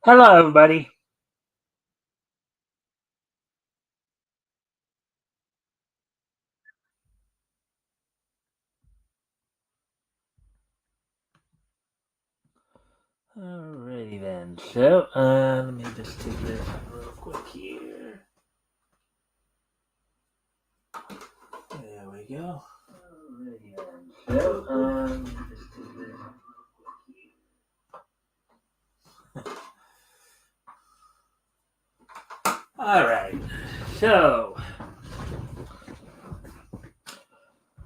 Hello, everybody. Alrighty then. So, let me just take this real quick here. There we go. Alrighty then. So, let me just take this real quick here. All right. So,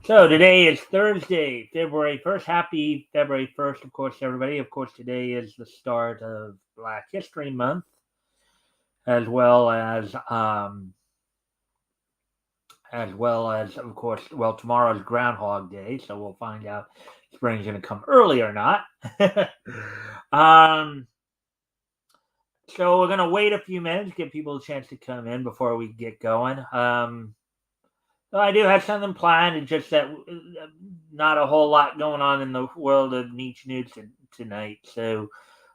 today is Thursday, February 1st. Happy February 1st, of course, everybody. Of course, today is the start of Black History Month, as well as of course, well, tomorrow's Groundhog Day, so we'll find out if spring's going to come early or not. um, so we're going to wait a few minutes, give people a chance to come in before we get going. So I do have something planned. It's just that not a whole lot going on in the world of niche news tonight. So,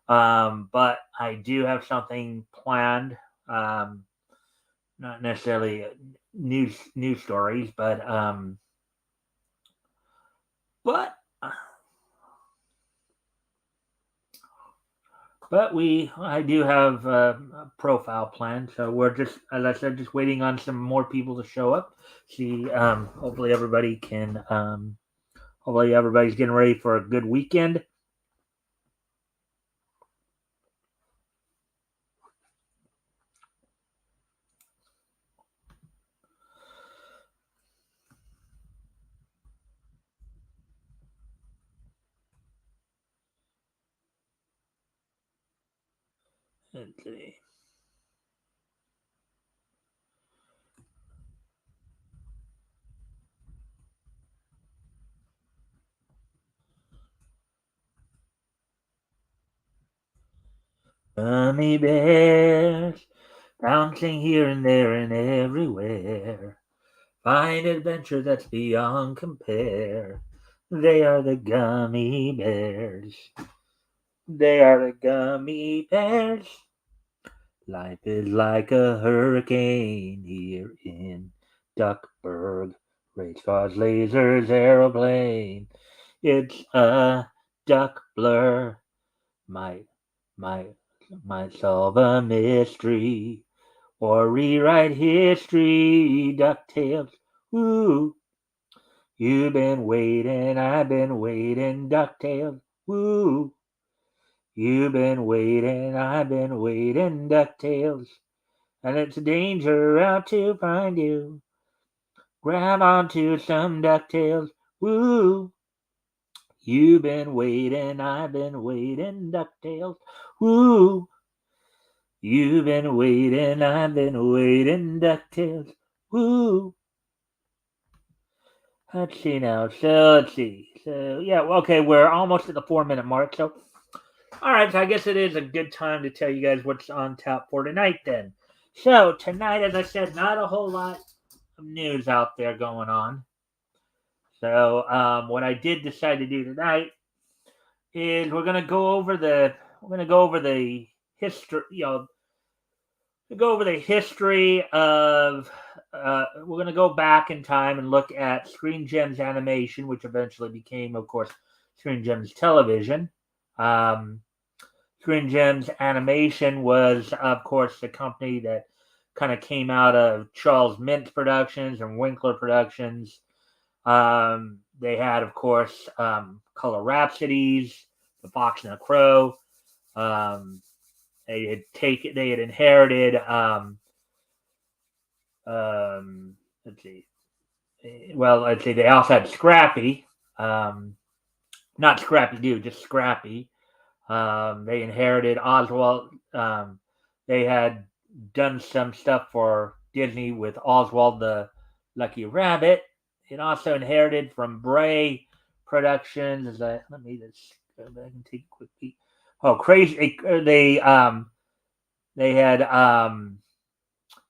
but I do have something planned. Not necessarily news stories, but I do have a profile plan, so we're just, as I said, just waiting on some more people to show up. See, hopefully hopefully everybody's getting ready for a good weekend. Let's see. Gummy bears bouncing here and there and everywhere. Find adventure that's beyond compare. They are the gummy bears. They are the gummy bears. Life is like a hurricane here in Duckburg. Race cars, lasers, aeroplane. It's a duck blur. Might, might, might solve a mystery or rewrite history. DuckTales. Woo! You've been waiting, I've been waiting. DuckTales. Woo! You've been waiting, I've been waiting. DuckTales. And it's a danger out to find you. Grab onto some DuckTales. Woo! You've been waiting, I've been waiting. DuckTales. Woo! You've been waiting, I've been waiting. DuckTales. Woo! Let's see now. So let's see. So yeah, okay, we're almost at the 4 minute mark. So all right, so I guess it is a good time to tell you guys what's on tap for tonight then. So tonight, as I said, not a whole lot of news out there going on. So what I did decide to do tonight is we're gonna go over the history, go over the history of. We're going to go back in time and look at Screen Gems Animation, which eventually became, of course, Screen Gems Television. Um, Screen Gems Animation was, of course, the company that kind of came out of Charles Mintz Productions and Winkler Productions. They had, of course, Color Rhapsodies, The Fox and the Crow. They had inherited. Let's see. Well, let's see. They also had Scrappy. Not Scrappy Doo, just Scrappy. They inherited Oswald. They had done some stuff for Disney with Oswald the Lucky Rabbit. It also inherited from Bray Productions. Let me just go back and take a quick peek. Oh, crazy! They had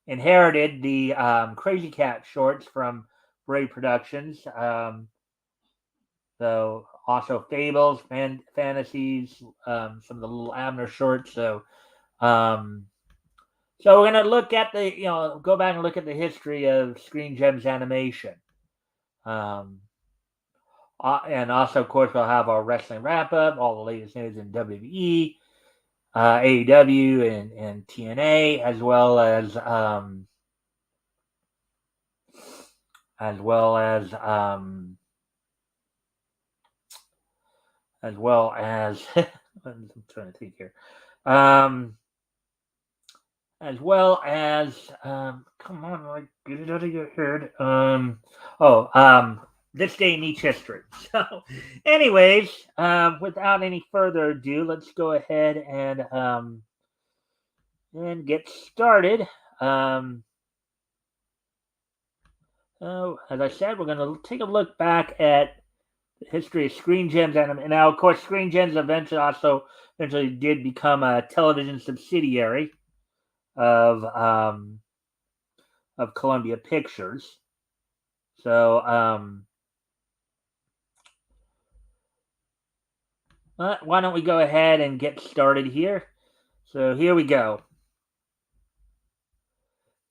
inherited the Crazy Cat shorts from Bray Productions. So also Fables, Fantasies, some of the little Abner shorts. So So we're going to look at go back and look at the history of Screen Gems animation. And also, of course, we'll have our wrestling wrap up, all the latest news in WWE, AEW, and TNA, as well as I'm trying to think here. As well as come on, like, get it out of your head. This day in each history. So, anyways, without any further ado, let's go ahead and get started. As I said, we're going to take a look back at the history of Screen Gems and now, of course, Screen Gems eventually did become a television subsidiary of Columbia Pictures. So, why don't we go ahead and get started here? So here we go.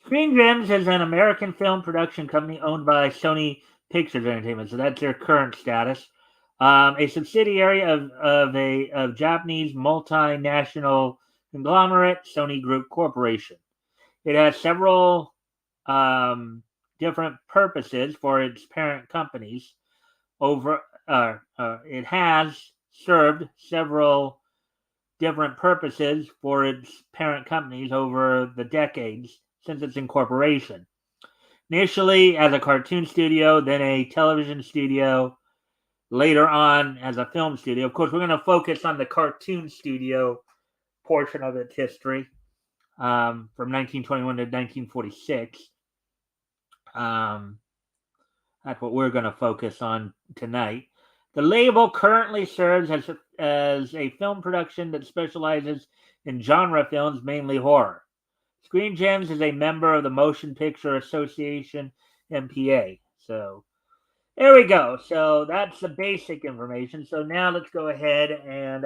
Screen Gems is an American film production company owned by Sony Pictures Entertainment. So that's their current status. A subsidiary of Japanese multinational conglomerate Sony Group Corporation. It has several different purposes for its parent companies. It has served several different purposes for its parent companies over the decades since its incorporation. Initially as a cartoon studio, then a television studio, later on as a film studio. Of course, we're going to focus on the cartoon studio portion of its history from 1921 to 1946. That's what we're going to focus on tonight. The label currently serves as a film production that specializes in genre films, mainly horror. Screen Gems is a member of the Motion Picture Association, MPA. So there we go. So that's the basic information. So now let's go ahead and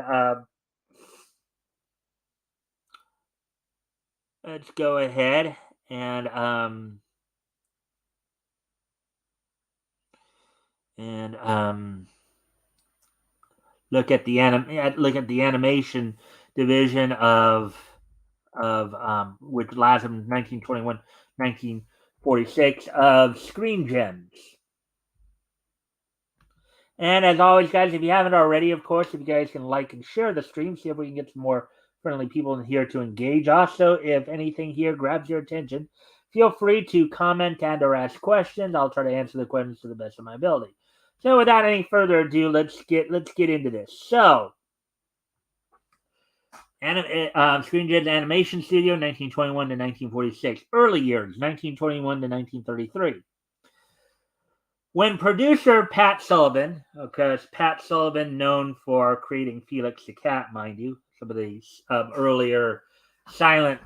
look at the animation division of which lasted from 1921 1946 of Screen Gems. And as always, guys, if you haven't already, of course, if you guys can like and share the stream, see if we can get some more friendly people in here to engage. Also, if anything here grabs your attention, feel free to comment and or ask questions. I'll try to answer the questions to the best of my ability. So without any further ado, let's get into this. So, Screen Gems Animation Studio, 1921 to 1946. Early years, 1921 to 1933. When producer Pat Sullivan, because Pat Sullivan known for creating Felix the Cat, mind you, some of the earlier silent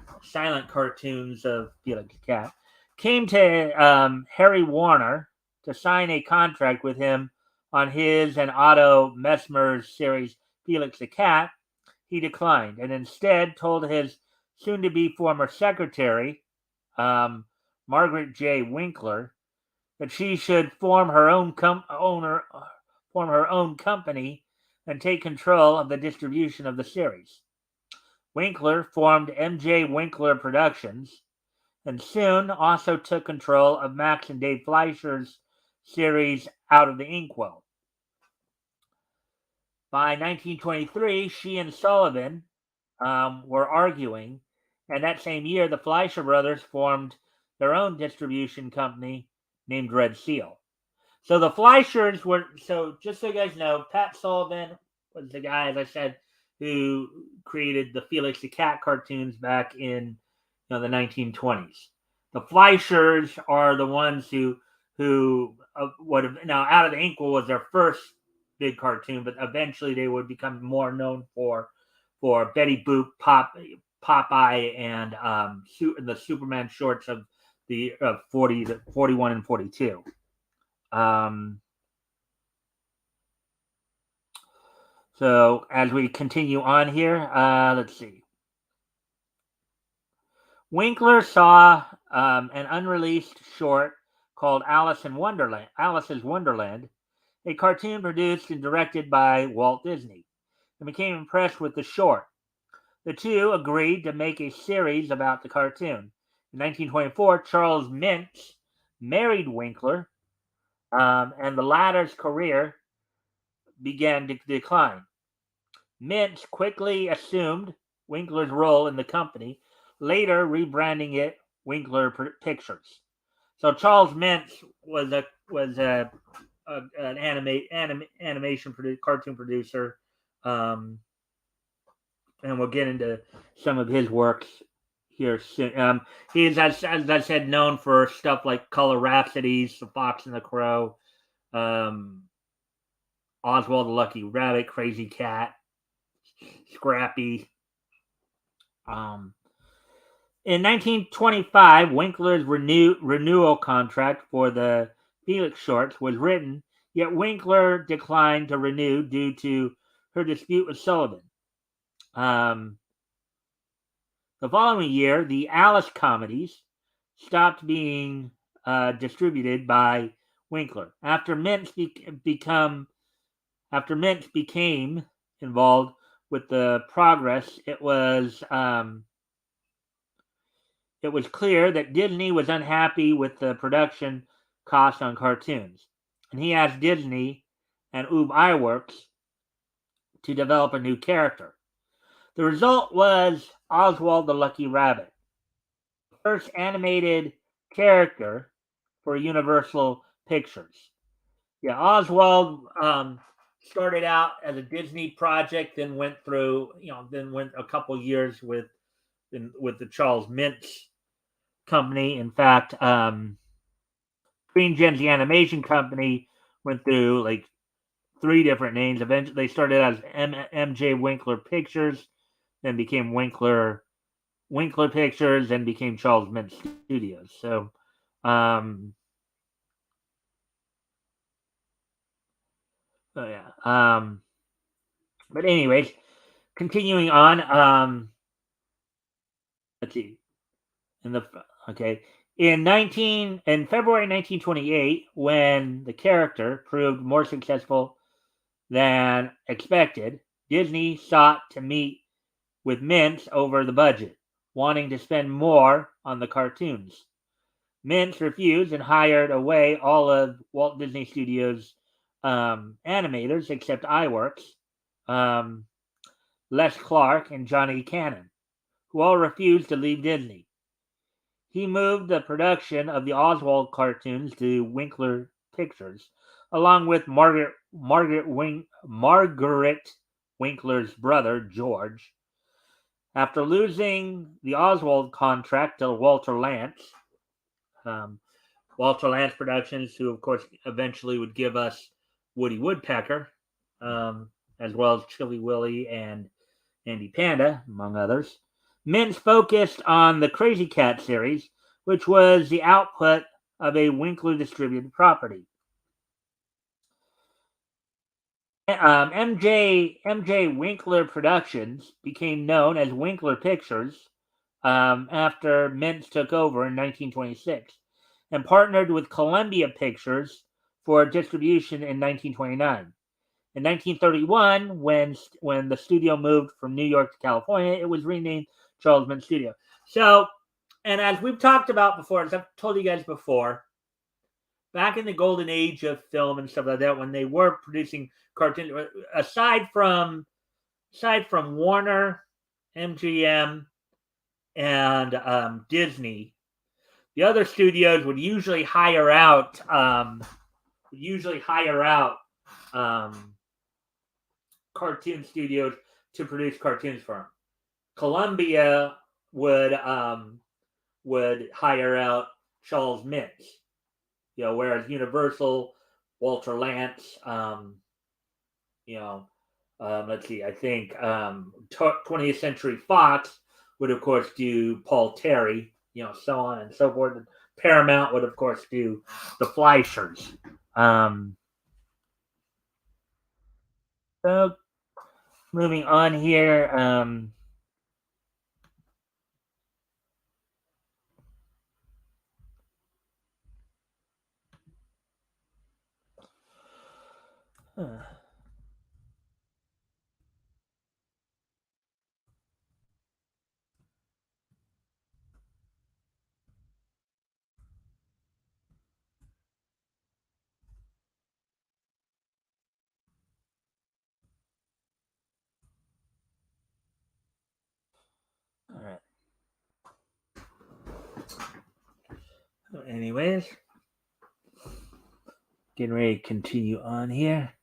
cartoons of Felix the Cat, came to Harry Warner to sign a contract with him on his and Otto Messmer's series Felix the Cat, he declined and instead told his soon-to-be former secretary, Margaret J. Winkler, that she should form her own company and take control of the distribution of the series. Winkler formed M.J. Winkler Productions and soon also took control of Max and Dave Fleischer's series Out of the Inkwell. By 1923, she and Sullivan were arguing, and that same year, the Fleischer brothers formed their own distribution company named Red Seal. So the Fleischers were, so just so you guys know, Pat Sullivan was the guy, as I said, who created the Felix the Cat cartoons back in the 1920s. The Fleischers are the ones who would have, now Out of the Inkwell was their first big cartoon, but eventually they would become more known for Betty Boop, Popeye, and the Superman shorts of the 41 and 42. So as we continue on here, let's see. Winkler saw an unreleased short called Alice's Wonderland, a cartoon produced and directed by Walt Disney, and became impressed with the short. The two agreed to make a series about the cartoon. In 1924, Charles Mintz married Winkler, and the latter's career began to decline. Mintz quickly assumed Winkler's role in the company, later rebranding it Winkler Pictures. So Charles Mintz was an animation cartoon producer, um, and we'll get into some of his works here soon. He is, as I said, known for stuff like Color Rhapsodies, The Fox and the Crow, um, Oswald the Lucky Rabbit, Crazy Cat, Scrappy. Um, in 1925, Winkler's renewal contract for the Felix shorts was written, yet Winkler declined to renew due to her dispute with Sullivan. Um, the following year, the Alice comedies stopped being distributed by Winkler. After Mintz became involved with the progress, it was clear that Disney was unhappy with the production costs on cartoons, and he asked Disney and Ub Iwerks to develop a new character. The result was Oswald the Lucky Rabbit, the first animated character for Universal Pictures. Yeah, Oswald started out as a Disney project, then went a couple years with the Charles Mintz company. In fact, Green Gems, the animation company, went through like three different names. Eventually, they started as MJ Winkler Pictures, then became Winkler Pictures, then became Charles Mintz Studios. Um, so yeah. But anyways, continuing on. Let's see. In the okay. In February 1928, when the character proved more successful than expected, Disney sought to meet with Mintz over the budget, wanting to spend more on the cartoons. Mintz refused and hired away all of Walt Disney Studios' animators except Iwerks, um, Les Clark, and Johnny Cannon, who all refused to leave Disney. He moved the production of the Oswald cartoons to Winkler Pictures, along with Margaret Winkler's brother, George. After losing the Oswald contract to um, Walter Lantz Productions, who, of course, eventually would give us Woody Woodpecker, as well as Chilly Willy and Andy Panda, among others. Mintz focused on the Crazy Cat series, which was the output of a Winkler distributed property. MJ Winkler Productions became known as Winkler Pictures after Mintz took over in 1926 and partnered with Columbia Pictures for distribution in 1929. In 1931, when the studio moved from New York to California, it was renamed Charles Mintz Studio. So, and as we've talked about before, as I've told you guys before, back in the golden age of film and stuff like that, when they were producing cartoons, aside from Warner, MGM, and Disney, the other studios would usually hire out cartoon studios to produce cartoons for them. Columbia would hire out Charles Mintz, whereas Universal, Walter Lantz, let's see, I think 20th Century Fox would, of course, do Paul Terry, so on and so forth. And Paramount would, of course, do the Fleischers. So, moving on here. All right. Anyways, getting ready to continue on here.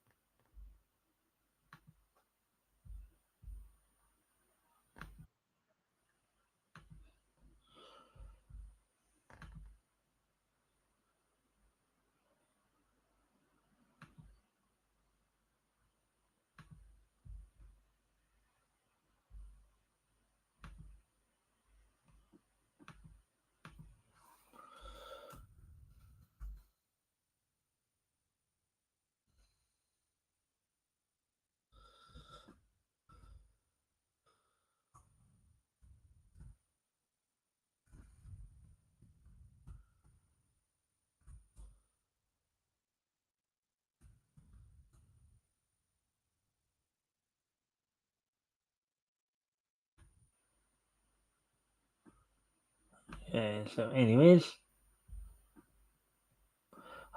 So, anyways.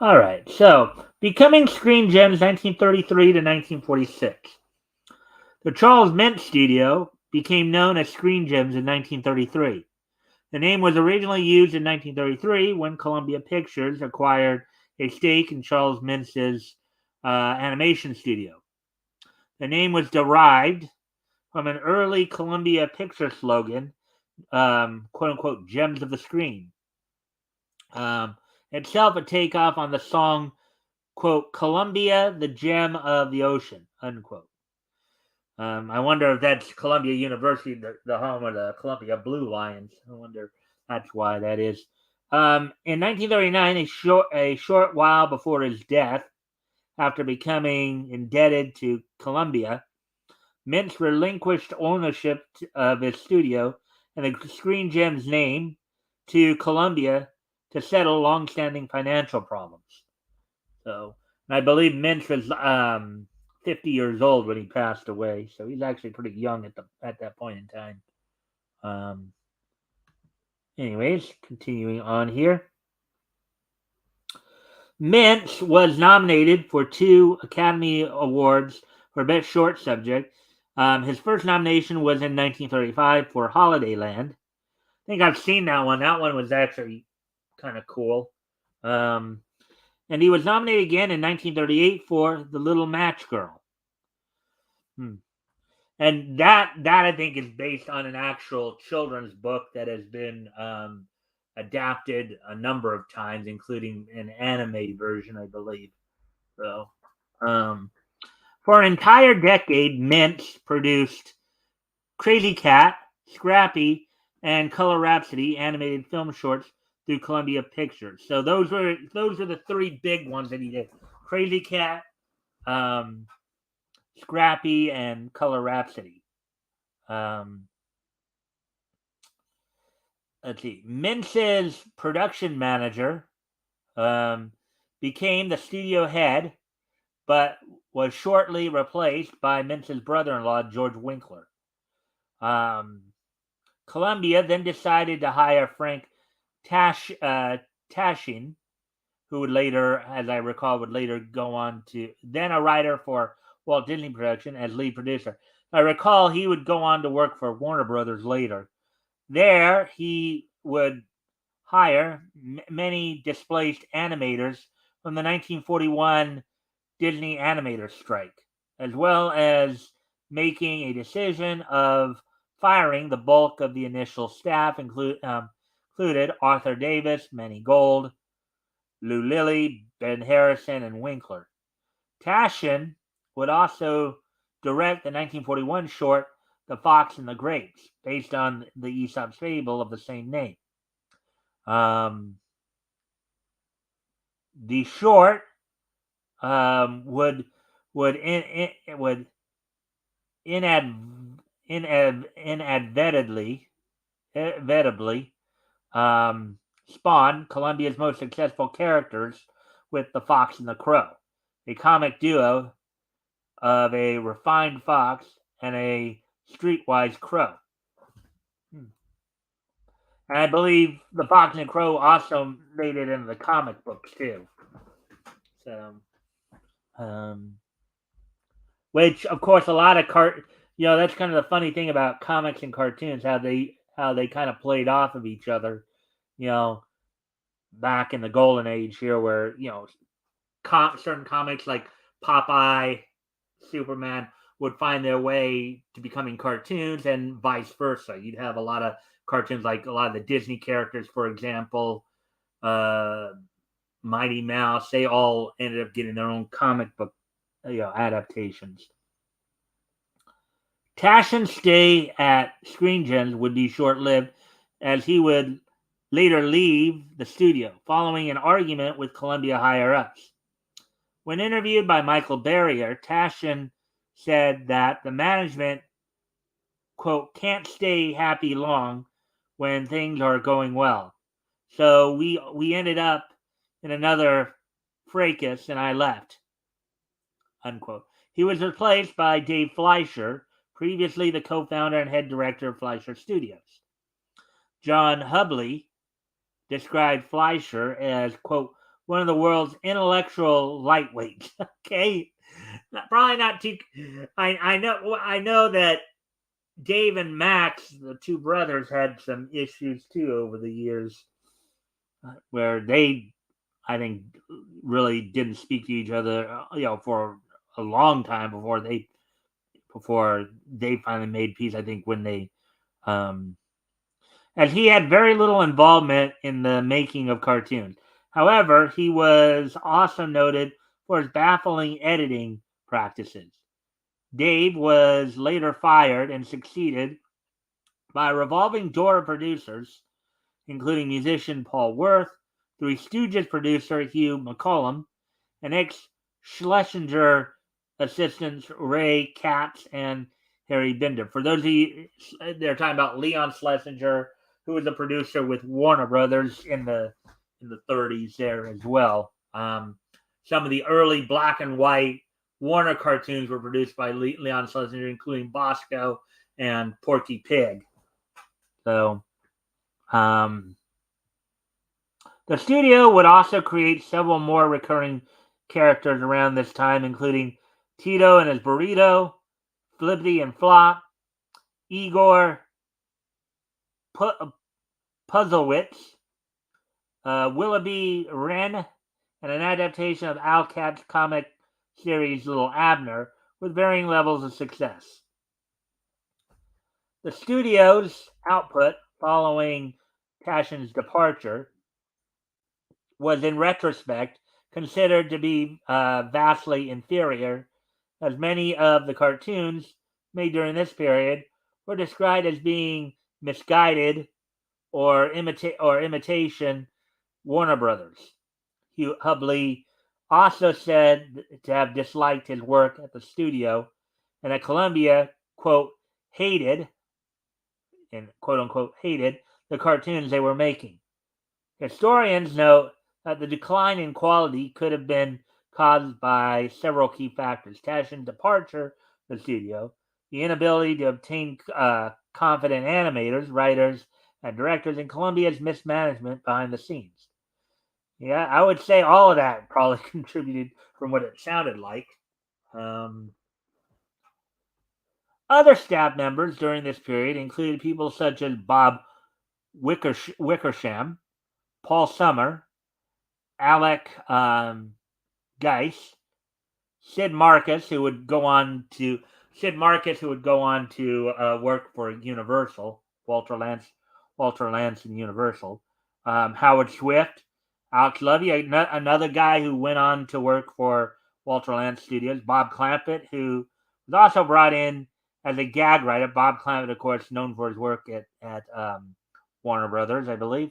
All right. So, becoming Screen Gems 1933 to 1946. The Charles Mint Studio became known as Screen Gems in 1933. The name was originally used in 1933 when Columbia Pictures acquired a stake in Charles Mintz's animation studio. The name was derived from an early Columbia Picture slogan, quote unquote, gems of the screen. Um, Itself a takeoff on the song, quote, Columbia, the gem of the ocean, unquote. I wonder if that's Columbia University, the home of the Columbia Blue Lions. I wonder that's why that is. In 1939, a short while before his death, after becoming indebted to Columbia, Mintz relinquished ownership of his studio and the Screen Gems name to Columbia to settle long-standing financial problems. So, and I believe Mintz was 50 years old when he passed away, so he's actually pretty young at that point in time. Um, Anyways, continuing on here. Mintz was nominated for 2 Academy Awards for Best Short Subject. His first nomination was in 1935 for Holidayland. I think I've seen that one. That one was actually kind of cool. Um, and he was nominated again in 1938 for The Little Match Girl. Hmm. And that I think is based on an actual children's book that has been adapted a number of times, including an anime version, I believe. So, um, for an entire decade, Mintz produced Crazy Cat, Scrappy, and Color Rhapsody animated film shorts through Columbia Pictures. So those are the 3 big ones that he did: Crazy Cat, um, Scrappy, and Color Rhapsody. Um, let's see. Mintz's production manager um, became the studio head, but was shortly replaced by Mintz's brother-in-law, George Winkler. Um, Columbia then decided to hire Frank Tashin, who would later, as I recall, would later go on to then a writer for Walt Disney Production as lead producer. I recall he would go on to work for Warner Brothers later. There, he would hire many displaced animators from the 1941 Disney animator strike, as well as making a decision of firing the bulk of the initial staff, included Arthur Davis, Manny Gold, Lou Lilly, Ben Harrison, and Winkler. Tashin would also direct the 1941 short The Fox and the Grapes, based on the Aesop's fable of the same name. The short would inadvertently spawn Columbia's most successful characters with the Fox and the Crow, a comic duo of a refined fox and a streetwise crow. And I believe the Fox and Crow also made it into the comic books too. So, um, which of course a lot of that's kind of the funny thing about comics and cartoons, how they kind of played off of each other. You know, back in the golden age here, where certain comics like Popeye, Superman would find their way to becoming cartoons, and vice versa. You'd have a lot of cartoons, like a lot of the Disney characters, for example, uh, Mighty Mouse. They all ended up getting their own comic book, adaptations. Taschen's stay at Screen Gems would be short-lived, as he would later leave the studio following an argument with Columbia higher-ups. When interviewed by Michael Barrier, Taschen said that the management, quote, can't stay happy long when things are going well. So we ended up in another fracas and I left, unquote. He was replaced by Dave Fleischer, previously the co-founder and head director of Fleischer Studios. John Hubley described Fleischer as, quote, one of the world's intellectual lightweights. Okay, probably not too. I know that Dave and Max, the two brothers, had some issues too over the years, where they, I think, really didn't speak to each other, for a long time before they finally made peace. I think when they, as he had very little involvement in the making of cartoons. However, he was also noted for his baffling editing practices. Dave was later fired and succeeded by a revolving door of producers, including musician Paul Worth, Three Stooges producer Hugh McCollum, and ex-Schlesinger assistants Ray Katz and Harry Binder. For those of you, they're talking about Leon Schlesinger, who was a producer with Warner Brothers in the 30s there as well. Some of the early black and white Warner cartoons were produced by Leon Schlesinger, including Bosco and Porky Pig. So, the studio would also create several more recurring characters around this time, including Tito and his burrito, Flippity and Flop, Igor Puzzlewitz, Willoughby Wren, and an adaptation of Al Capp's comic series Little Abner, with varying levels of success. The studio's output following Taschen's departure was, in retrospect, considered to be vastly inferior, as many of the cartoons made during this period were described as being misguided or imitation Warner Brothers. Hugh Hubley also said to have disliked his work at the studio, and that Columbia, quote, hated, and quote unquote hated, the cartoons they were making. Historians note that the decline in quality could have been caused by several key factors: Taschen's departure from the studio, the inability to obtain confident animators, writers, and directors, and Columbia's mismanagement behind the scenes. Yeah, I would say all of that probably contributed from what it sounded like. Other staff members during this period included people such as Bob Wickersham, Paul Summer, Alec Geis, Sid Marcus, who would go on to work for Universal, Walter Lance and Universal, Howard Swift, Alex Lovey, another guy who went on to work for Walter Lance Studios, Bob Clampett, who was also brought in as a gag writer. Bob Clampett, of course, known for his work at Warner Brothers, I believe,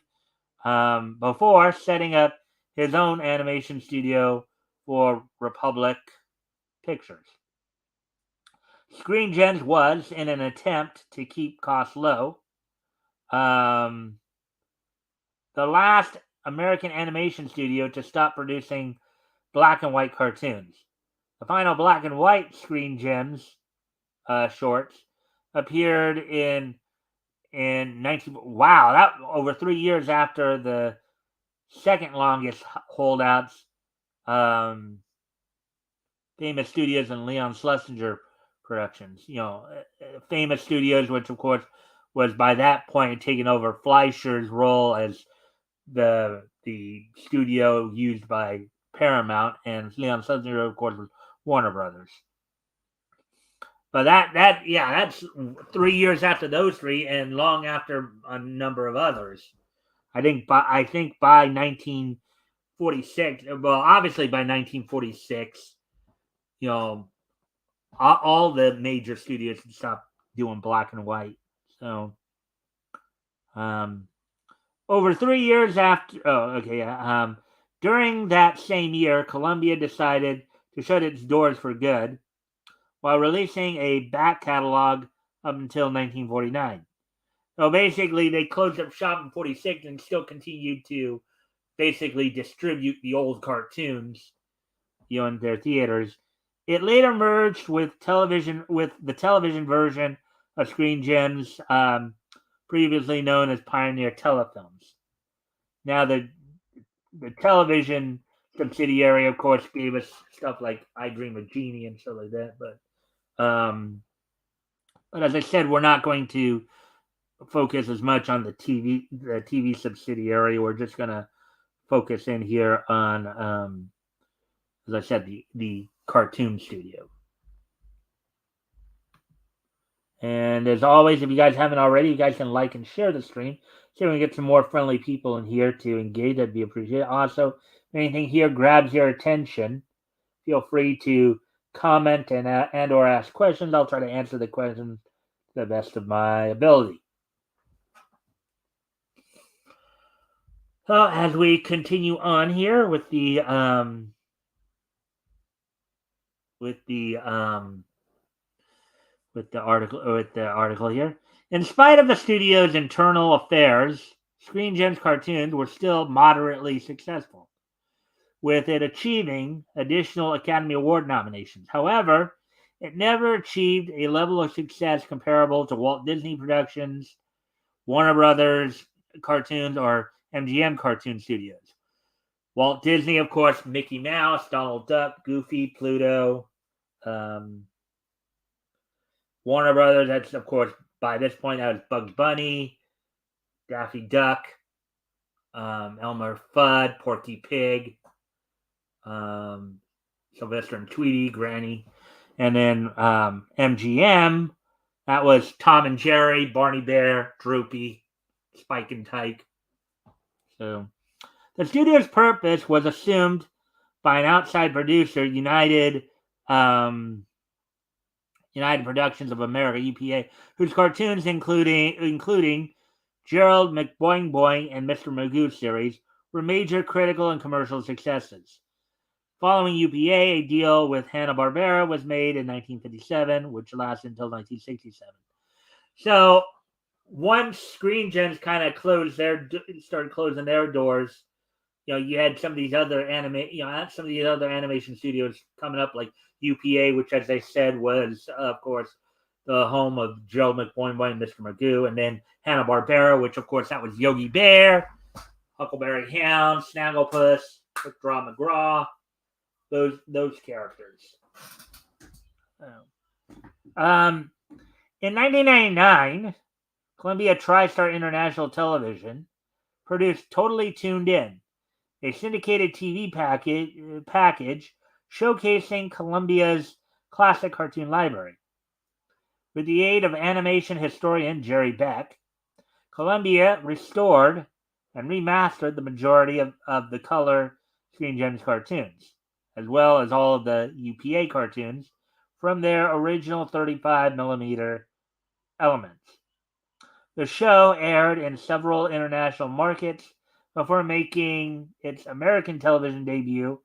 before setting up his own animation studio for Republic Pictures. Screen Gems was, in an attempt to keep costs low, the last American animation studio to stop producing black and white cartoons. The final black and white Screen Gems shorts appeared in 19. Wow, that over 3 years after the second longest holdouts, um, Famous Studios and Leon Schlesinger Productions. Famous Studios, which of course was by that point taking over Fleischer's role as the studio used by Paramount, and Leon Schlesinger, of course, was Warner Brothers. But that's 3 years after those three, and long after a number of others. I think by 1946, well, obviously by 1946, all the major studios stopped doing black and white. So, over 3 years after, during that same year, Columbia decided to shut its doors for good, while releasing a back catalog up until 1949. So basically, they closed up shop in 46 and still continued to basically distribute the old cartoons, in their theaters. It later merged with the television version of Screen Gems, previously known as Pioneer Telefilms. Now, the television subsidiary, of course, gave us stuff like I Dream of Jeannie and stuff like that. But as I said, we're not going to focus as much on the TV subsidiary. We're just going to focus in here on, as I said, the cartoon studio. And as always, if you guys haven't already, you guys can like and share the stream so we can get some more friendly people in here to engage. That'd be appreciated. Also, if anything here grabs your attention, feel free to comment and or ask questions. I'll try to answer the questions to the best of my ability. So as we continue on here with the article here. In spite of the studio's internal affairs, Screen Gems cartoons were still moderately successful, with it achieving additional Academy Award nominations. However, it never achieved a level of success comparable to Walt Disney Productions, Warner Brothers cartoons, or MGM Cartoon Studios. Walt Disney, of course, Mickey Mouse, Donald Duck, Goofy, Pluto. Warner Brothers, that's, of course, by this point, that was Bugs Bunny, Daffy Duck, Elmer Fudd, Porky Pig, Sylvester and Tweety, Granny. And then MGM, that was Tom and Jerry, Barney Bear, Droopy, Spike and Tyke. So the studio's purpose was assumed by an outside producer, United Productions of America, UPA, whose cartoons, including Gerald McBoing Boing and Mr. Magoo series, were major critical and commercial successes. Following UPA, a deal with Hanna-Barbera was made in 1957, which lasted until 1967. So once Screen Gems kind of started closing their doors, you had some of these other animation studios coming up, like UPA, which, as I said, was, of course, the home of Joe McBoing and Mr. Magoo, and then Hanna-Barbera, which, of course, that was Yogi Bear, Huckleberry Hound, Snagglepuss, Quick Draw McGraw, those characters. In 1999, Columbia TriStar International Television produced Totally Tuned In, a syndicated TV package showcasing Columbia's classic cartoon library. With the aid of animation historian Jerry Beck, Columbia restored and remastered the majority of the color Screen Gems cartoons, as well as all of the UPA cartoons from their original 35mm elements. The show aired in several international markets before making its American television debut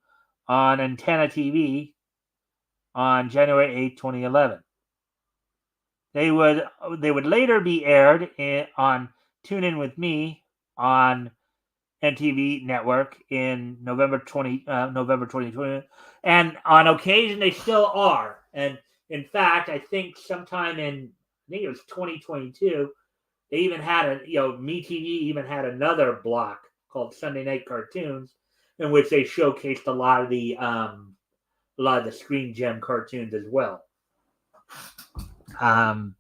on Antenna TV on January 8, 2011. They would later be aired on Tune In With Me on NTV network in November 2020, and on occasion they still are. And in fact, I think sometime in I think it was 2022, they even had MeTV even had another block called Sunday Night Cartoons, in which they showcased a lot of the Screen Gem cartoons as well. Um,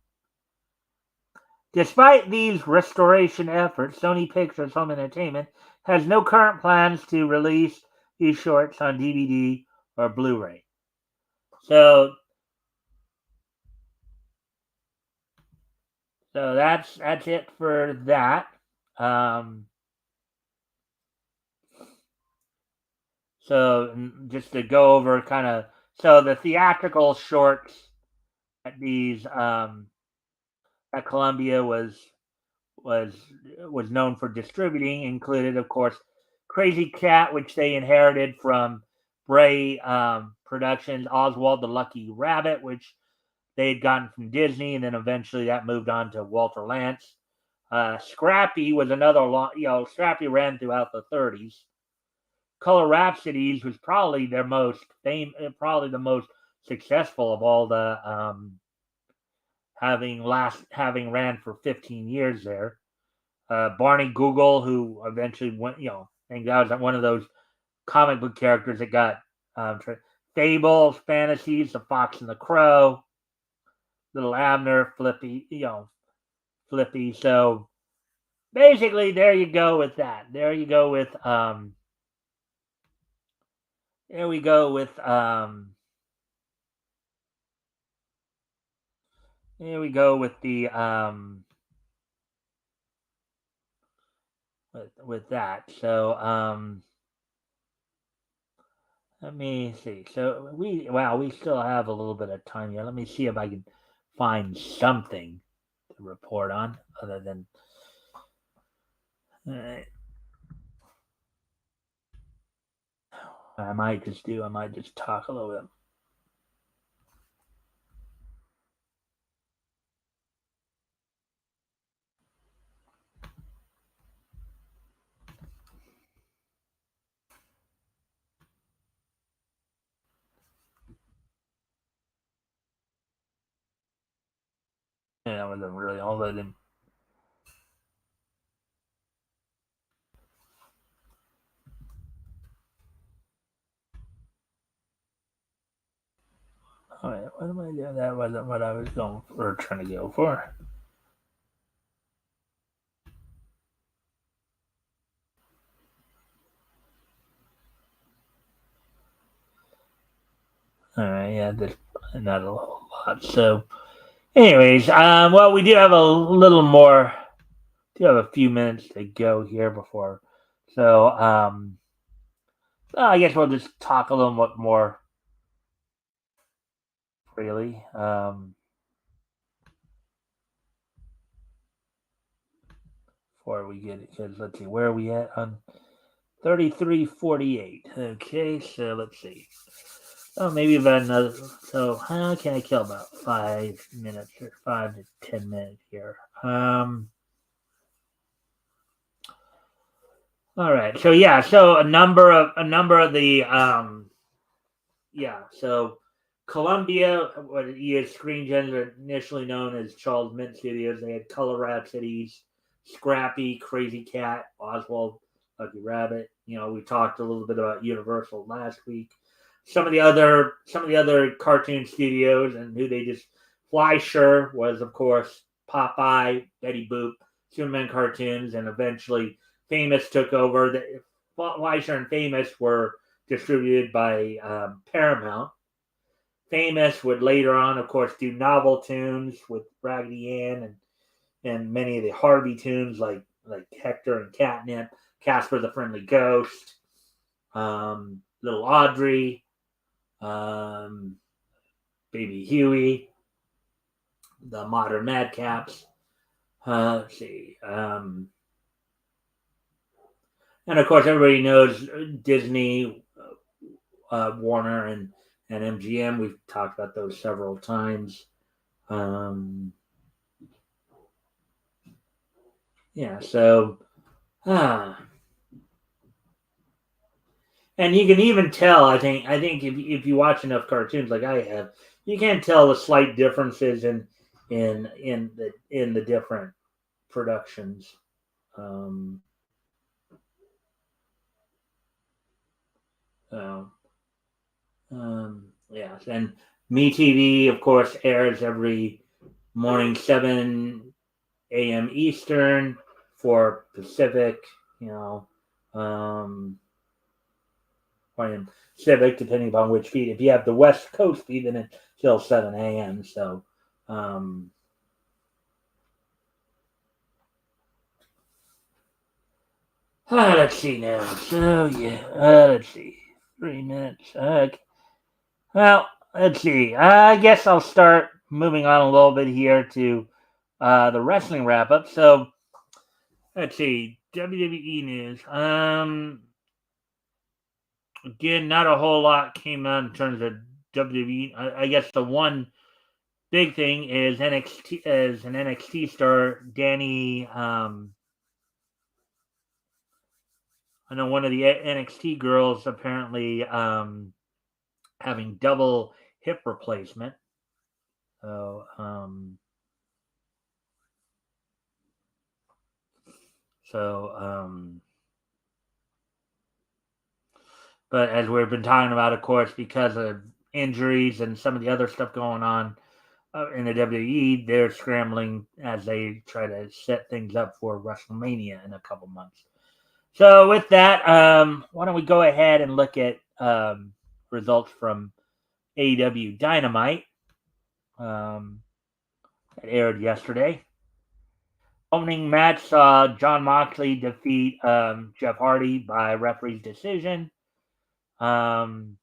Despite these restoration efforts, Sony Pictures Home Entertainment has no current plans to release these shorts on DVD or Blu-ray. So that's it for that. So just to go over kind of the theatrical shorts that these that Columbia was was known for distributing included, of course, Crazy Cat, which they inherited from Bray Productions, Oswald the Lucky Rabbit, which they had gotten from Disney, and then eventually that moved on to Walter Lantz. Scrappy was another long, Scrappy ran throughout the 30s. Color Rhapsodies was probably their most probably the most successful of all the having ran for 15 years there. Barney Google, who eventually went, I think that was one of those comic book characters that got Fables, Fantasies, The Fox and the Crow, Little Abner, Flippy. So basically, there you go with that. There you go with there we go with here we go with the with that. So let me see. So we still have a little bit of time here. Let me see if I can find something to report on other than I might just talk a little bit. Yeah, that wasn't really all that. All right, what am I doing? That wasn't what I was going for, or trying to go for. All right, yeah, there's not a whole lot. So, anyways, well, we do have a little more. Do have a few minutes to go here before. So, I guess we'll just talk a little bit more freely. Before we get it, because let's see, where are we at on 33:48? Okay, so let's see. Oh, maybe about another. So, how can I kill about 5 minutes or 5 to 10 minutes here? All right. So yeah. So a number of the So Columbia, what is Screen Gems are initially known as Charles Mint Studios. They had Color Rhapsodies, Scrappy, Crazy Cat, Oswald, Lucky Rabbit. We talked a little bit about Universal last week. Some of the other cartoon studios and who they just Fleischer was, of course, Popeye, Betty Boop, Superman cartoons, and eventually Famous took over. The Fleischer and Famous were distributed by Paramount. Famous would later on, of course, do novel tunes with Raggedy Ann and many of the Harvey tunes like Hector and Catnip, Casper the Friendly Ghost, Little Audrey, Baby Huey, the Modern Madcaps. Let's see. And of course, everybody knows Disney, Warner, and MGM. We've talked about those several times. Yeah, so And you can even tell. I think if you watch enough cartoons like I have, you can tell the slight differences in the different productions. Um, so, yes, and MeTV, of course, airs every morning 7 a.m. Eastern, for Pacific. You know, um, or Pacific, depending upon which feed. If you have the West Coast feed, then it's still 7 a.m. So, um, let's see now. So yeah, let's see. 3 minutes. Okay. Well, let's see. I guess I'll start moving on a little bit here to the wrestling wrap up. So let's see. WWE news. Again, not a whole lot came out in terms of WWE. I guess the one big thing is NXT, as an NXT star, Danny. I know one of the NXT girls apparently having double hip replacement. So, so, but as we've been talking about, of course, because of injuries and some of the other stuff going on in the WWE, they're scrambling as they try to set things up for WrestleMania in a couple months. So, with that, why don't we go ahead and look at results from AEW Dynamite that aired yesterday. Opening match saw John Moxley defeat Jeff Hardy by referee's decision. Um,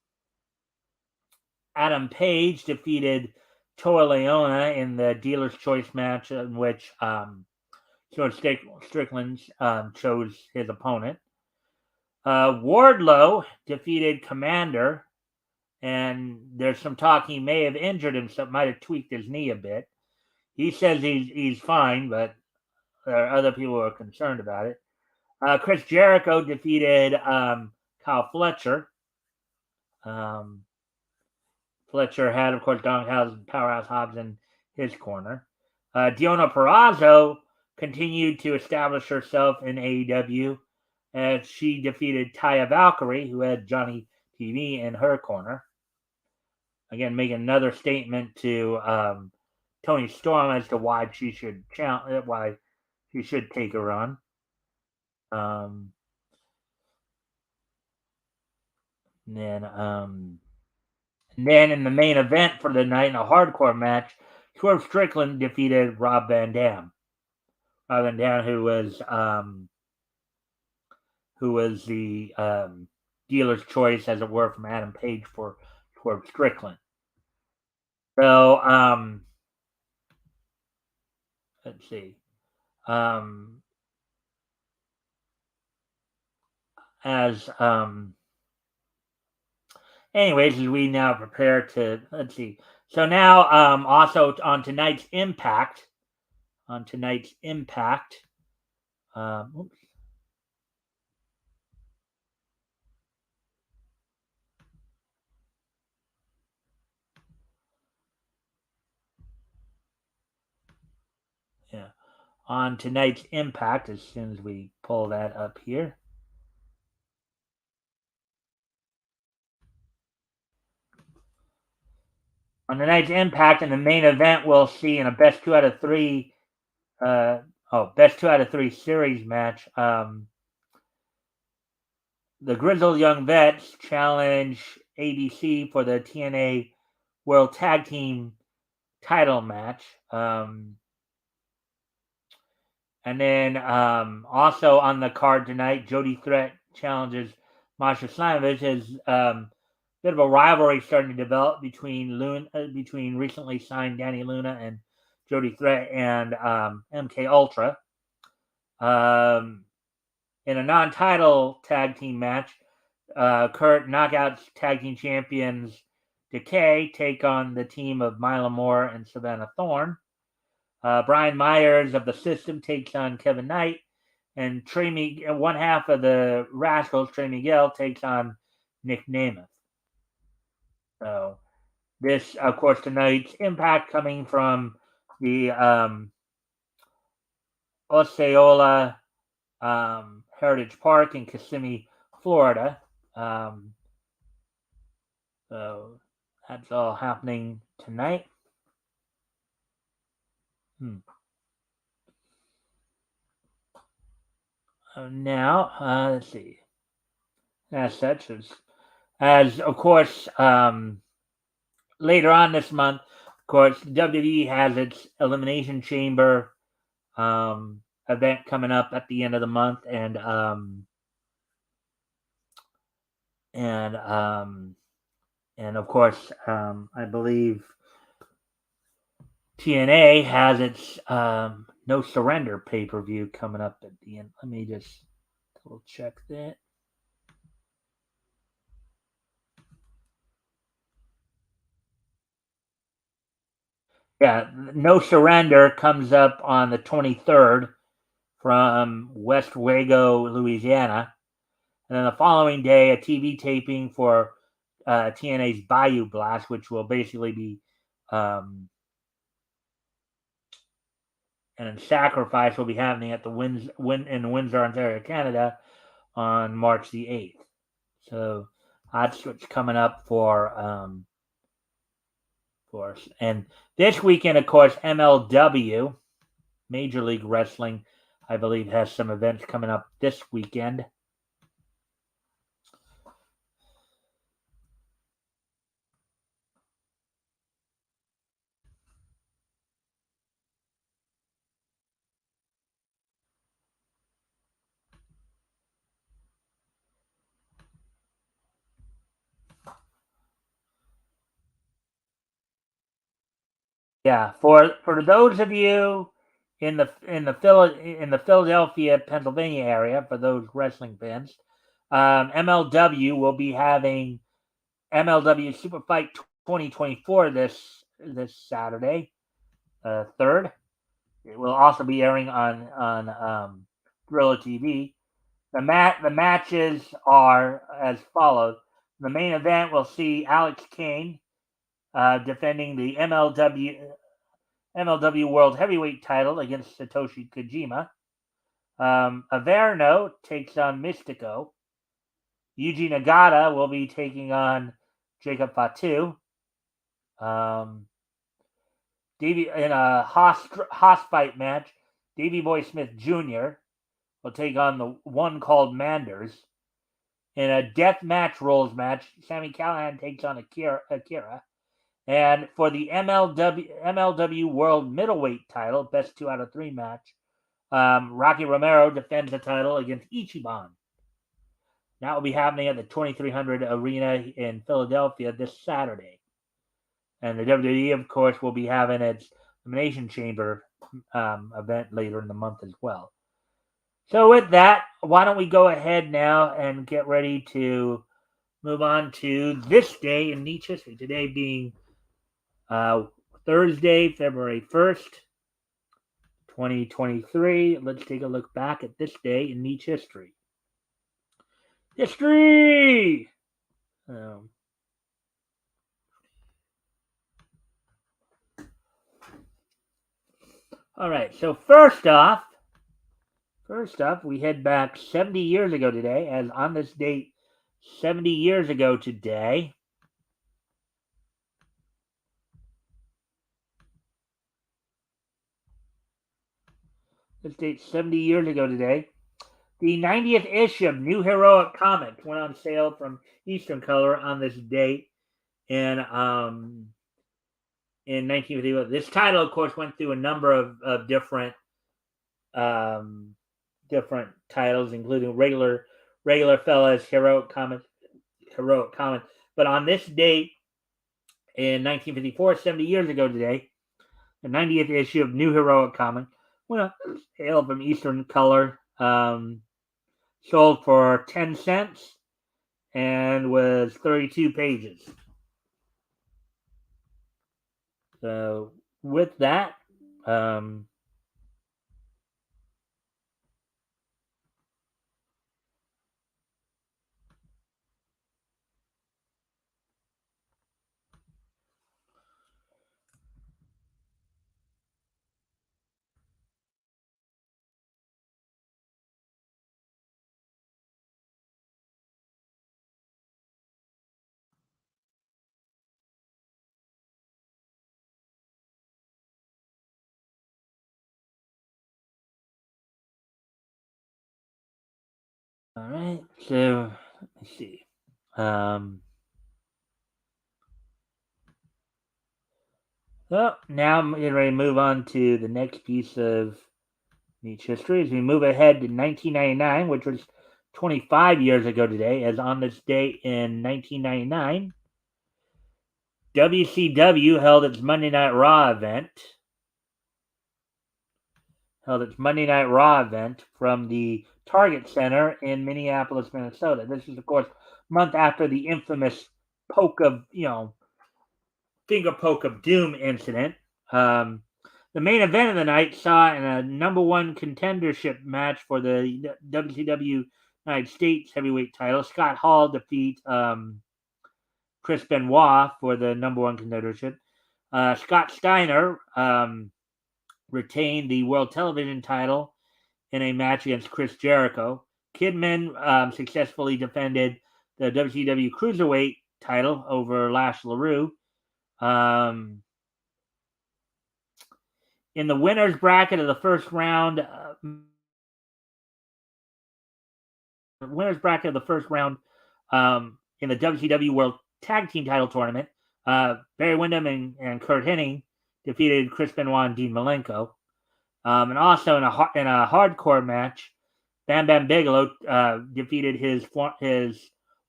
Adam Page defeated Toa Leona in the dealer's choice match, in which George Strickland chose his opponent. Wardlow defeated Commander, and there's some talk he may have injured himself, might have tweaked his knee a bit. He says he's fine, but there are other people who are concerned about it. Chris Jericho defeated Kyle Fletcher. Um, Fletcher had, of course, Powerhouse Hobbs in his corner. Deonna Purrazzo continued to establish herself in AEW as she defeated Taya Valkyrie, who had Johnny TV in her corner. Again, making another statement to Tony Storm as to why she should take a run. Um, and then in the main event for the night in a hardcore match, Swerve Strickland defeated Rob Van Dam. Rob Van Dam, who was the dealer's choice, as it were, from Adam Page for Swerve Strickland. So let's see. Anyways, as we now prepare to, let's see. So now, also on tonight's Impact, oops. Yeah, on tonight's Impact, as soon as we pull that up here. On tonight's Impact, in the main event, we'll see in a best 2 out of 3 best 2 out of 3 series match. The Grizzled Young Vets challenge ABC for the TNA World Tag Team title match. And then also on the card tonight, Jody Threat challenges Masha Slamovich. As bit of a rivalry starting to develop between recently signed Danny Luna and Jody Threat and MK Ultra. In a non-title tag team match, Kurt Knockouts tag team champions Decay take on the team of Mila Moore and Savannah Thorne. Brian Myers of the System takes on Kevin Knight, and one half of the Rascals, Trey Miguel, takes on Nick Namath. So this, of course, tonight's Impact coming from the Osceola Heritage Park in Kissimmee, Florida. So that's all happening tonight. Now, let's see. As such, as of course, later on this month, of course, WWE has its Elimination Chamber event coming up at the end of the month, and of course, I believe TNA has its No Surrender pay-per-view coming up at the end. Let me just double check that. Yeah, No Surrender comes up on the 23rd from West Wago, Louisiana. And then the following day, a TV taping for TNA's Bayou Blast, which will basically be and Sacrifice will be happening at the in Windsor, Ontario, Canada on March the 8th. So that's what's coming up for us. And this weekend, of course, MLW, Major League Wrestling, I believe, has some events coming up this weekend. Yeah, for those of you in the Philadelphia, Pennsylvania area, for those wrestling fans, MLW will be having MLW Super Fight 2024 this Saturday, 3rd. It will also be airing on Thriller TV. The matches are as follows. The main event will see Alex Kane defending the MLW World Heavyweight title against Satoshi Kojima. Averno takes on Mystico. Yuji Nagata will be taking on Jacob Fatu. In a Haas fight match, Davey Boy Smith Jr. will take on the one called Manders. In a death match rules match, Sami Callihan takes on Akira. And for the MLW World Middleweight title, best 2 out of 3 match, Rocky Romero defends the title against Ichiban. That will be happening at the 2300 Arena in Philadelphia this Saturday. And the WWE, of course, will be having its Elimination Chamber event later in the month as well. So with that, why don't we go ahead now and get ready to move on to this day in Niche history. Today being Thursday, February 1st, 2023. Let's take a look back at this day in Niche history. History! All right, so first off, we head back 70 years ago today, as on this date, 70 years ago today, the 90th issue of New Heroic Comics went on sale from Eastern Color on this date in 1951. This title, of course, went through a number of different titles, including regular fellas, heroic comics. But on this date in 1954, 70 years ago today, the 90th issue of New Heroic Comic went on sale from Eastern Color, sold for 10 cents and was 32 pages. So with that, All right, so let's see. Um, so now I'm getting ready to move on to the next piece of niche history as we move ahead to 1999, which was 25 years ago today. As on this date in 1999, WCW held its Monday Night Raw event from the Target Center in Minneapolis, Minnesota. This is, of course, a month after the infamous finger poke of doom incident. Um, the main event of the night saw in a number one contendership match for the WCW United States heavyweight title. Scott Hall defeat Chris Benoit for the number one contendership. Scott Steiner retained the World Television title in a match against Chris Jericho. Kidman successfully defended the WCW Cruiserweight title over Lash LaRue. In the winners bracket of the first round, in the WCW World Tag Team Title Tournament, Barry Windham and Kurt Hennig defeated Chris Benoit and Dean Malenko. And also in a hardcore match, Bam Bam Bigelow defeated his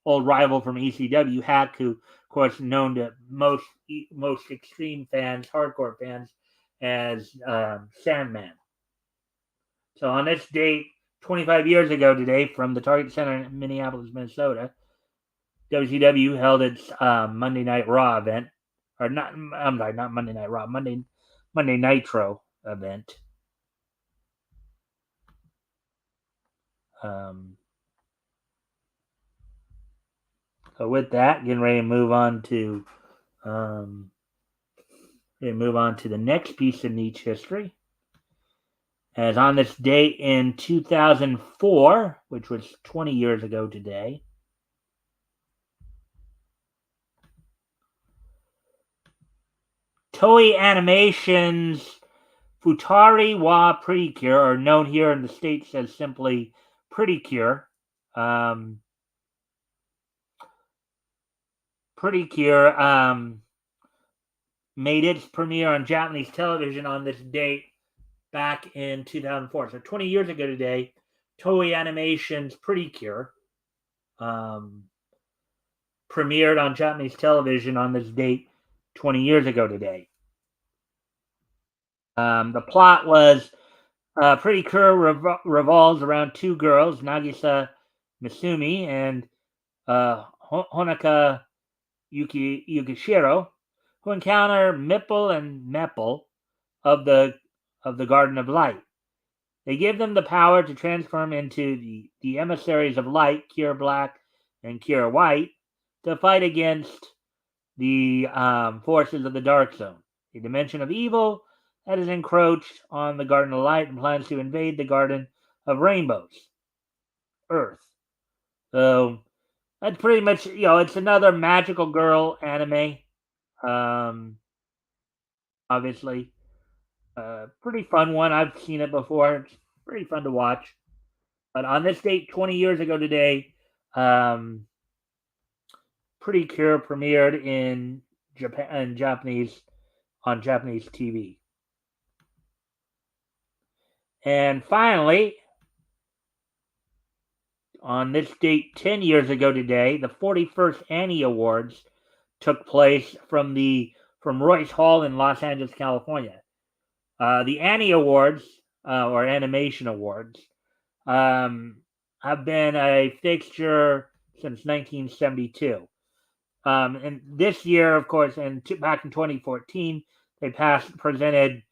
old rival from ECW, Hack, who, of course, known to most extreme fans, hardcore fans, as Sandman. So on this date, 25 years ago today, from the Target Center in Minneapolis, Minnesota, WCW held its Monday Night Raw event, or not? I'm sorry, not Monday Night Raw, Monday Nitro event. So with that, getting ready to move on to the next piece of niche history. As on this date in 2004, which was 20 years ago today, Toei Animation's Futari wa Pretty Cure, or known here in the States as simply Pretty Cure, made its premiere on Japanese television on this date back in 2004. So 20 years ago today, Toei Animation's Pretty Cure premiered on Japanese television on this date 20 years ago today. The plot was Pretty Cure revolves around two girls, Nagisa Misumi and Honoka Yukishiro, who encounter Mipple and Mepple of the Garden of Light. They give them the power to transform into the emissaries of light, Cure Black and Cure White, to fight against the forces of the Dark Zone, a dimension of evil that has encroached on the Garden of Light and plans to invade the Garden of Rainbows, Earth. So that's pretty much, it's another magical girl anime. Obviously, pretty fun one. I've seen it before. It's pretty fun to watch. But on this date, 20 years ago today, Pretty Cure premiered in Japan, on Japanese TV. And finally, on this date, 10 years ago today, the 41st Annie Awards took place from Royce Hall in Los Angeles, California. The Annie Awards, or Animation Awards, have been a fixture since 1972. And this year, of course, and back in 2014, they presented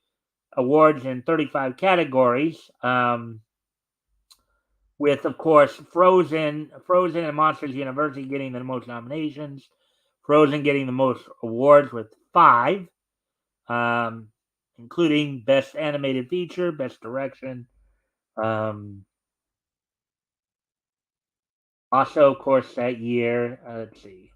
awards in 35 categories, with, of course, Frozen and Monsters University getting the most nominations, Frozen getting the most awards with 5, including Best Animated Feature, Best Direction. Also, of course, that year, let's see.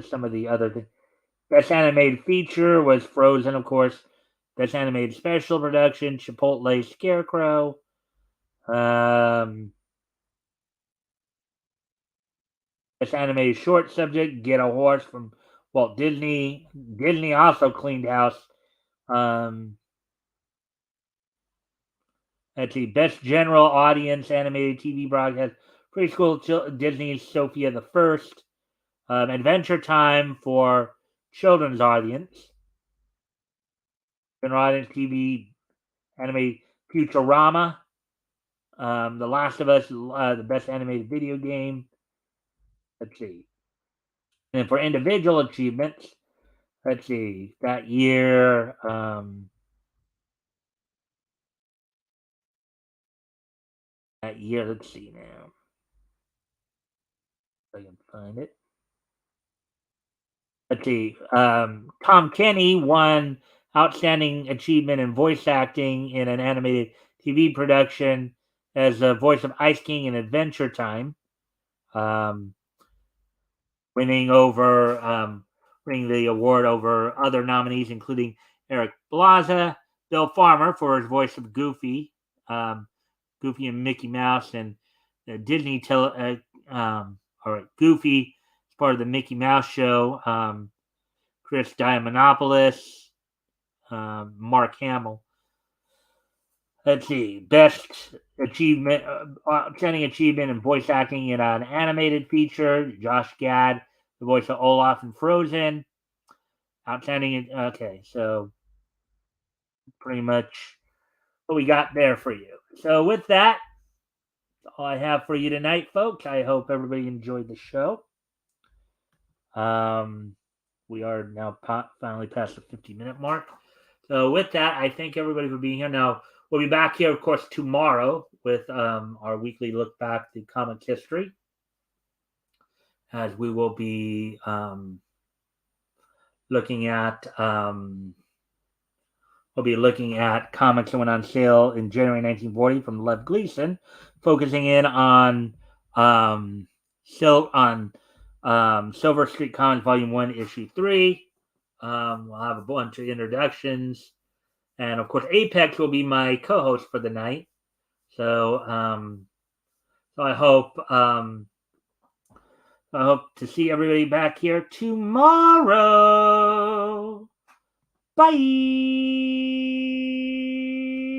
Some of the other things. Best animated feature was Frozen, of course. Best animated special production, Chipotle Scarecrow. Best animated short subject, Get a Horse from Walt Disney. Disney also cleaned house. Um, let's see, best general audience animated TV broadcast, preschool Disney's Sophia the First. Adventure Time for children's audience. General audience TV animated Futurama. The Last of Us, the best animated video game. Let's see. And for individual achievements, let's see, that year, let's see now. If I can find it. Let's see. Tom Kenny won Outstanding Achievement in Voice Acting in an Animated TV Production as the voice of Ice King in Adventure Time. Um, winning over winning the award over other nominees, including Eric Blaza, Bill Farmer for his voice of Goofy, Goofy and Mickey Mouse, and Disney Goofy is part of the Mickey Mouse show. Chris Diamondopoulos, Mark Hamill. Let's see, best achievement, outstanding achievement in voice acting in an animated feature. Josh Gad, the voice of Olaf in Frozen. Outstanding. Okay, so pretty much what we got there for you. So with that, that's all I have for you tonight, folks. I hope everybody enjoyed the show. We are now finally past the 50-minute mark. So with that, I thank everybody for being here. Now, we'll be back here, of course, tomorrow with our weekly look back to comic history, as we will be looking at comics that went on sale in January 1940 from Lev Gleason, focusing in on Silver Street Comics Volume 1, Issue 3. We'll have a bunch of introductions. And of course, Apex will be my co-host for the night. So, I hope to see everybody back here tomorrow. Bye.